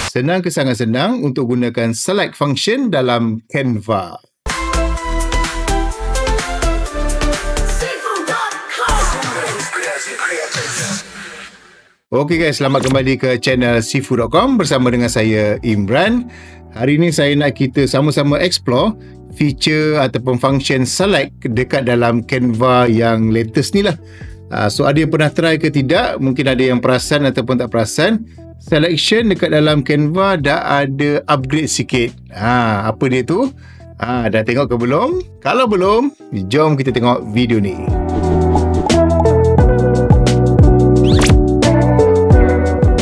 Senang ke sangat senang untuk gunakan select function dalam Canva. Okey guys, selamat kembali ke channel Seafood.com bersama dengan saya Imran. Hari ini saya nak kita sama-sama explore feature ataupun function select dekat dalam Canva yang latest ni lah. So ada yang pernah try ke tidak? Mungkin ada yang perasan ataupun tak perasan. Selection dekat dalam Canva dah ada upgrade sikit. Apa dia tu? Dah tengok ke belum? Kalau belum, jom kita tengok video ni.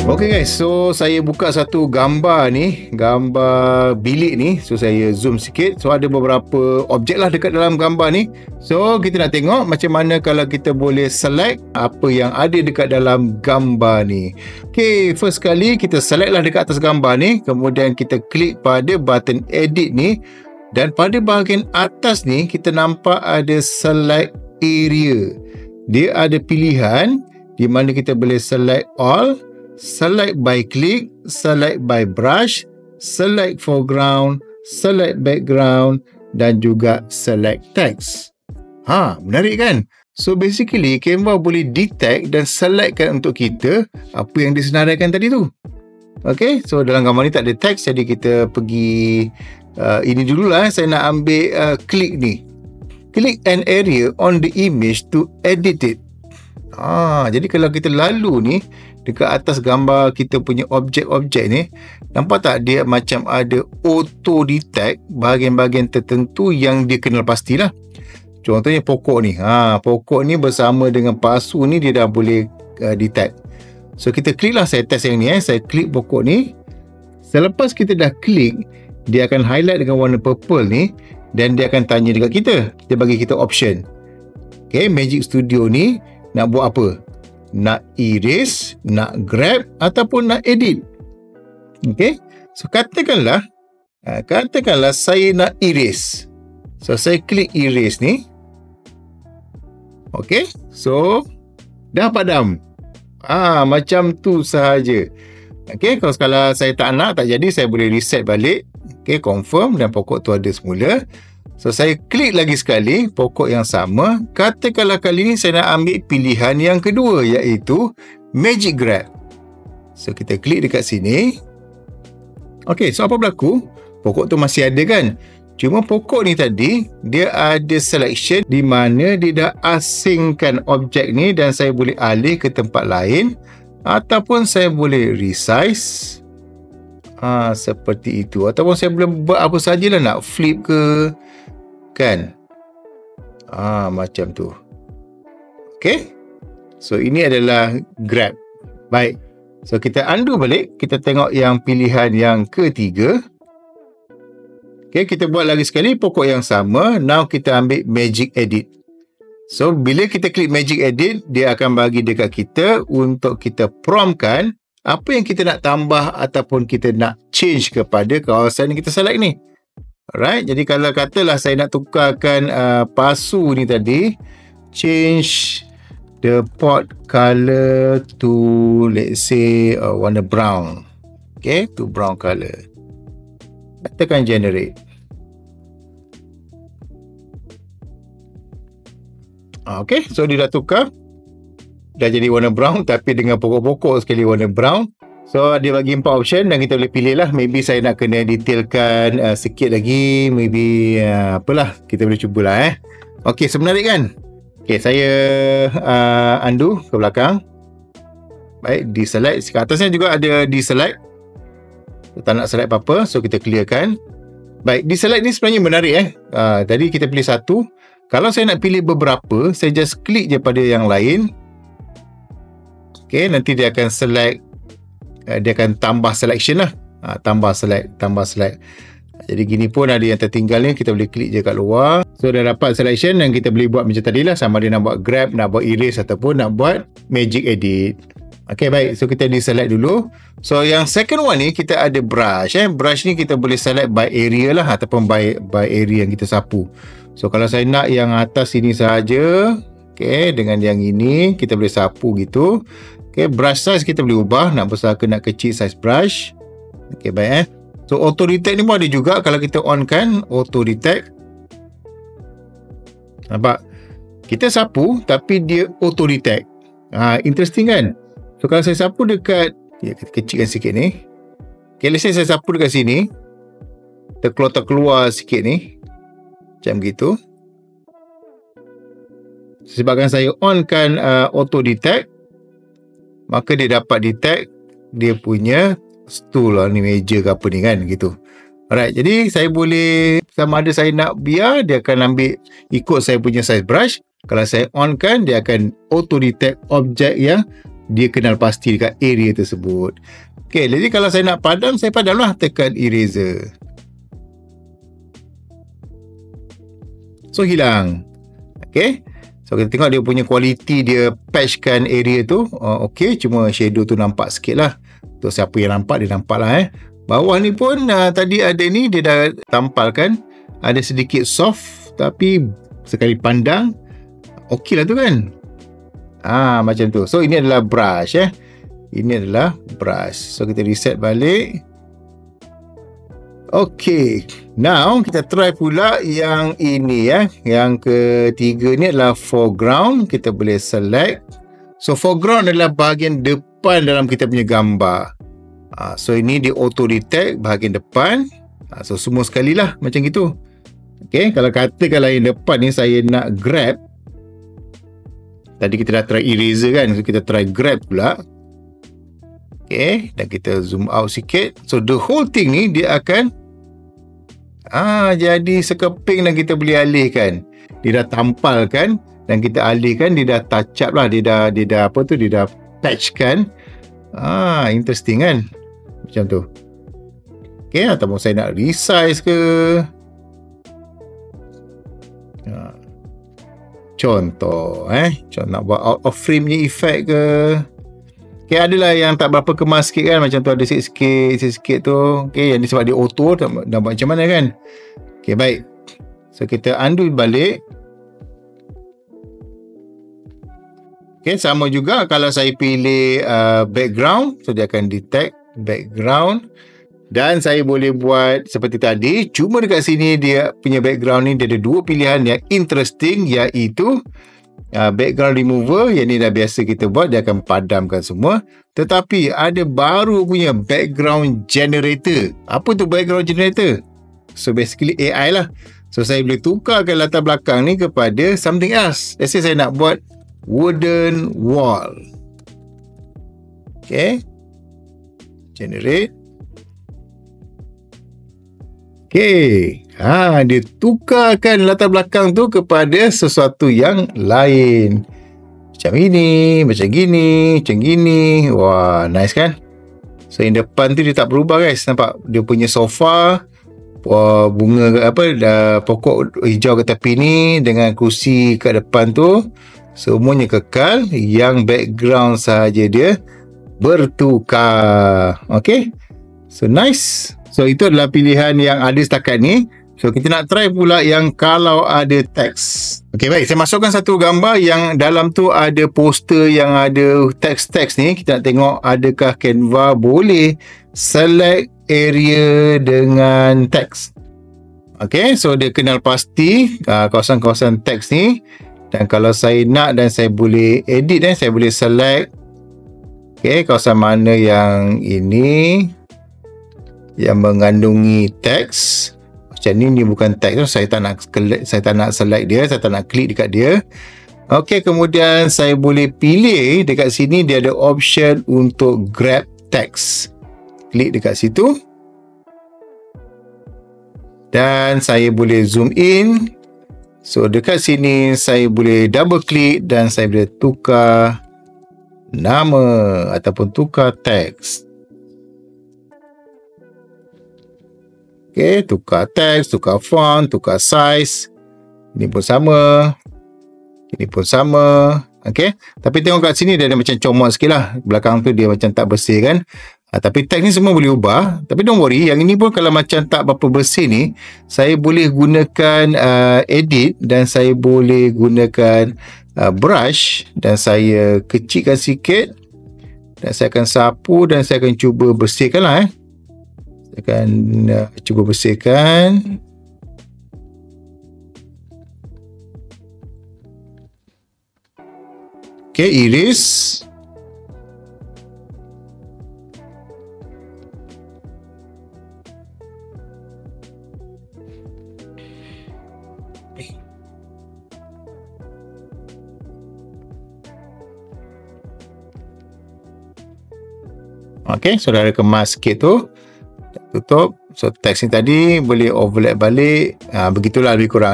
Okay guys, so saya buka satu gambar ni, gambar bilik ni. So saya zoom sikit. So ada beberapa objek lah dekat dalam gambar ni. So kita nak tengok macam mana kalau kita boleh select apa yang ada dekat dalam gambar ni. Okay, first kali kita select lah dekat atas gambar ni. Kemudian kita klik pada button edit ni. Dan pada bahagian atas ni kita nampak ada select area. Dia ada pilihan di mana kita boleh select all, select by click, select by brush, select foreground, select background dan juga select text. Menarik kan? So basically Canva boleh detect dan selectkan untuk kita apa yang disenaraikan tadi tu. Okay, so dalam gambar ni tak ada text, jadi kita pergi ini dululah. Saya nak ambil klik ni. Click an area on the image to edit it. Jadi kalau kita lalu ni dekat atas gambar kita punya objek-objek ni, nampak tak dia macam ada auto detect bahagian-bahagian tertentu yang dia kenal pastilah. Contohnya pokok ni. Pokok ni bersama dengan pasu ni dia dah boleh detect. So kita klik lah, saya test yang ni. Saya klik pokok ni. Selepas kita dah klik, dia akan highlight dengan warna purple ni dan dia akan tanya dekat kita. Dia bagi kita option. Okay, Magic Studio ni nak buat apa? Nak erase, nak grab ataupun nak edit. Okay, so katakanlah saya nak erase. So saya klik erase ni. Okay, so dah padam. Macam tu sahaja. Okay, kalau saya tak nak, tak jadi, saya boleh reset balik. Okay, confirm dan pokok tu ada semula. So saya klik lagi sekali pokok yang sama. Katakanlah kali ni saya nak ambil pilihan yang kedua, iaitu Magic Grab. So kita klik dekat sini. Okay, so apa berlaku? Pokok tu masih ada kan? Cuma pokok ni tadi dia ada selection di mana dia dah asingkan objek ni dan saya boleh alih ke tempat lain ataupun saya boleh resize. Seperti itu. Ataupun saya boleh buat apa sajalah, nak flip ke, kan? Macam tu. Okay. So ini adalah grab. Baik. So kita undo balik. Kita tengok yang pilihan yang ketiga. Okay, kita buat lagi sekali pokok yang sama. Now kita ambil Magic Edit. So bila kita klik Magic Edit, dia akan bagi dekat kita untuk kita promptkan apa yang kita nak tambah ataupun kita nak change kepada kawasan yang kita select ni. Alright, jadi kalau katalah saya nak tukarkan pasu ni tadi, change the pot color to, let's say, warna brown. Okay, to brown color. Tekan generate. Okay, so dia dah tukar. Dah jadi warna brown tapi dengan pokok-pokok sekali warna brown. So dia bagi 4 option dan kita boleh pilih lah. Maybe saya nak kena detailkan sikit lagi. Maybe apalah, kita boleh cubalah. Okay, so menarik kan? Okay, saya undo ke belakang. Baik, deselect. Kat atasnya juga ada deselect. Tak nak select apa-apa, so kita clearkan. Baik, deselect ni sebenarnya menarik. Tadi kita pilih satu. Kalau saya nak pilih beberapa, saya just klik je pada yang lain. Okay, nanti dia akan select, dia akan tambah selection lah. Tambah select. Jadi gini pun ada yang tertinggal ni, kita boleh klik je kat luar. So dah dapat selection dan kita boleh buat macam tadi lah. Sama ada nak buat grab, nak buat erase ataupun nak buat magic edit. Okay, baik. So kita deselect dulu. So yang second one ni kita ada brush. Brush ni kita boleh select by area lah ataupun by area yang kita sapu. So kalau saya nak yang atas sini sahaja, okay, dengan yang ini kita boleh sapu gitu. Okay, brush size kita boleh ubah, nak besar ke nak kecil size brush. Okey, baik So auto detect ni pun ada juga kalau kita on kan auto detect. Nampak? Kita sapu tapi dia auto detect. Interesting kan? So kalau saya sapu dekat, kita kecilkan sikit ni. Okay, let's say saya sapu dekat sini. Terkeluar sikit ni. Macam gitu. Sebabkan saya on kan auto detect, maka dia dapat detect dia punya stool lah ni, meja ke apa ni kan, gitu. Alright, jadi saya boleh, sama ada saya nak biar, dia akan ambil ikut saya punya size brush. Kalau saya on kan, dia akan auto detect objek yang dia kenal pasti dekat area tersebut. Okay, jadi kalau saya nak padam, saya padam lah, tekan eraser. So hilang. Okay, so kita tengok dia punya quality, dia patchkan area tu. Okay, cuma shadow tu nampak sikit lah. Untuk siapa yang nampak, dia nampak lah Bawah ni pun tadi ada ni, dia dah tampalkan. Ada sedikit soft, tapi sekali pandang, okey lah tu kan. Macam tu. So ini adalah brush Ini adalah brush. So kita reset balik. Okay, now kita try pula yang ini Yang ketiga ni adalah foreground. Kita boleh select. So foreground adalah bahagian depan dalam kita punya gambar. So ini di auto detect bahagian depan. So semua sekali lah macam gitu. Okay, kalau katakanlah yang depan ni saya nak grab. Tadi kita dah try eraser kan, so kita try grab pula. Okay, dan kita zoom out sikit. So the whole thing ni dia akan jadi sekeping dan kita boleh alihkan. Dia dah tampalkan dan kita alihkan, dia dah touch up lah, dia dah patch kan. Interesting kan, macam tu. Okay, ataupun saya nak resize ke, contoh nak buat out of frame punya effect ke. Okay, adalah yang tak berapa kemas sikit kan, macam tu ada sikit tu. Okay, yang ni sebab dia auto, nak buat macam mana kan. Okay, baik. So kita undo balik. Okay, sama juga kalau saya pilih background, so dia akan detect background. Dan saya boleh buat seperti tadi, cuma dekat sini dia punya background ni dia ada dua pilihan yang interesting, iaitu background remover, yang ni dah biasa kita buat, dia akan padamkan semua. Tetapi ada baru punya background generator. Apa tu background generator? So basically AI lah. So saya boleh tukarkan latar belakang ni kepada something else. Let's say saya nak buat wooden wall. Okay, generate. Okay, dia tukarkan latar belakang tu kepada sesuatu yang lain. Macam ini, macam gini, macam gini. Wah, nice kan? So yang depan tu dia tak berubah guys. Nampak dia punya sofa, bunga pokok hijau kat tepi ni dengan kerusi kat depan tu, semuanya kekal. Yang background sahaja dia bertukar. Okay, so nice. So itu adalah pilihan yang ada setakat ni. So kita nak try pula yang kalau ada teks. Okay, baik, saya masukkan satu gambar yang dalam tu ada poster yang ada teks-teks ni. Kita nak tengok adakah Canva boleh select area dengan teks. Okay, so dia kenal pasti kawasan-kawasan teks ni. Dan kalau saya nak dan saya boleh edit, saya boleh select. Okay, kawasan mana yang ini yang mengandungi teks. Macam ni bukan teks, saya tak nak select dia, saya tak nak klik dekat dia. Okey, kemudian saya boleh pilih dekat sini, dia ada option untuk grab text. Klik dekat situ. Dan saya boleh zoom in. So dekat sini saya boleh double klik dan saya boleh tukar nama ataupun tukar teks. Okay, tukar teks, tukar font, tukar size. Ini pun sama. Ini pun sama. Okay, tapi tengok kat sini dia ada macam comot sikit lah. Belakang tu dia macam tak bersih kan. Tapi teks ni semua boleh ubah. Tapi don't worry, yang ini pun kalau macam tak berapa bersih ni, saya boleh gunakan edit dan saya boleh gunakan brush dan saya kecilkan sikit dan saya akan sapu dan saya akan cuba bersihkan lah Akan cuba bersihkan. Okay, iris. Okay, so dah ada kemas sikit tu. Tutup. So teks ni tadi boleh overlap balik. Begitulah lebih kurang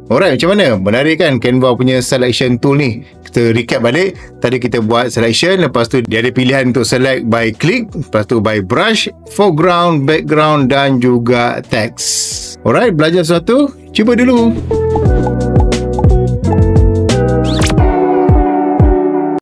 Alright, macam mana? Menarik kan Canva punya selection tool ni? Kita recap balik. Tadi kita buat selection, lepas tu dia ada pilihan untuk select by click, lepas tu by brush, foreground, background dan juga text. Alright, belajar sesuatu? Cuba dulu.